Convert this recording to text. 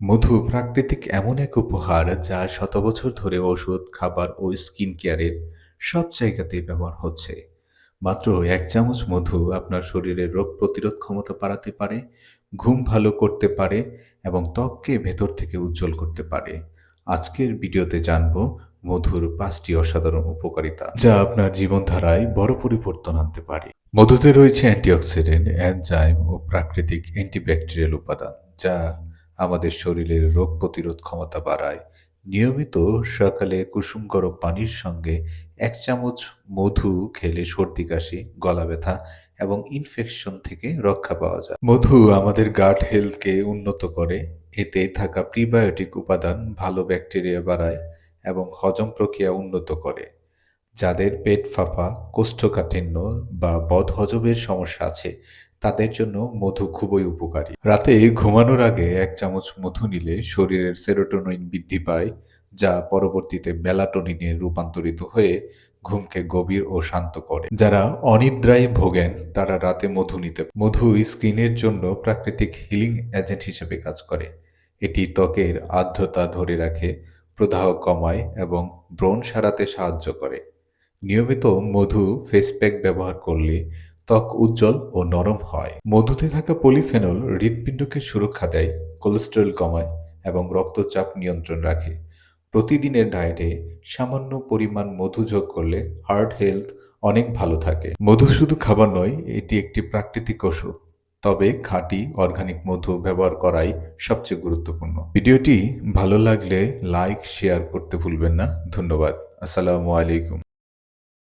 মধু প্রাকৃতিক এমন এক উপহার যা শত বছর ধরে ওষুধ, খাবার ও স্কিন কেয়ারের সব জায়গাতেই ব্যবহার হচ্ছে। মাত্র 1 চামচ মধু আপনার শরীরের রোগ প্রতিরোধ ক্ষমতা বাড়াতে পারে, ঘুম ভালো করতে পারে এবং ত্বককে ভেতর থেকে উজ্জ্বল করতে পারে। আজকের ভিডিওতে জানবো মধুর 5টি অসাধারণ উপকারিতা যা আপনার জীবনধারায় বড় পরিবর্তন আনতে পারে। মধুতে রয়েছে অ্যান্টিঅক্সিডেন্ট, এনজাইম ও প্রাকৃতিক অ্যান্টিব্যাকটেরিয়াল উপাদান যা আমাদের শরীরের রোগ প্রতিরোধ ক্ষমতা বাড়ায়। নিয়মিত সকালে কুসুম গরম পানির সঙ্গে 1 চামচ মধু খেলে সর্দি কাশি, গলা ব্যথা এবং ইনফেকশন থেকে রক্ষা পাওয়া যায়। মধু আমাদের গাট হেলথকে উন্নত করে। এতে থাকা প্রিবায়োটিক উপাদান ভালো ব্যাকটেরিয়া বাড়ায় এবং হজম প্রক্রিয়া উন্নত করে। যাদের পেট ফাঁপা, কোষ্ঠকাঠিন্য বা বদহজমের সমস্যা আছে তাদের জন্য মধু খুবই উপকারী। রাতে ঘুমানোর আগে 1 চামচ মধু নিলে শরীরের সেরোটোনিন বৃদ্ধি পায়, যা পরবর্তীতে মেলাটোনিনে রূপান্তরিত হয়ে ঘুমকে গভীর ও শান্ত করে। যারা অনিদ্রায় ভোগেন তারা রাতে মধু নিতে পারেন। মধু স্কিনের জন্য প্রাকৃতিক হিলিং এজেন্ট হিসেবে কাজ করে। এটি ত্বকের আর্দ্রতা ধরে রাখে, প্রদাহ কমায় এবং ব্রণ সারাতে সাহায্য করে। নিয়মিত মধু ফেস প্যাক ব্যবহার করলে ত্বক উজ্জ্বল ও নরম হয়। মধুতে থাকা পলিফেনল হৃৎপিণ্ডকে সুরক্ষা দেয়, কোলেস্টেরল কমায় এবং রক্তচাপ নিয়ন্ত্রণ রাখে। প্রতিদিনের ডায়েটে সামান্য পরিমাণ মধু যোগ করলে হার্ট হেলথ অনেক ভালো থাকে। মধু শুধু খাবার নয়, এটি একটি প্রাকৃতিক ওষুধ। তবে খাঁটি অর্গানিক মধু ব্যবহার করাই সবচেয়ে গুরুত্বপূর্ণ। ভিডিওটি ভালো লাগলে লাইক, শেয়ার করতে ভুলবেন না। ধন্যবাদ। আসসালামু আলাইকুম।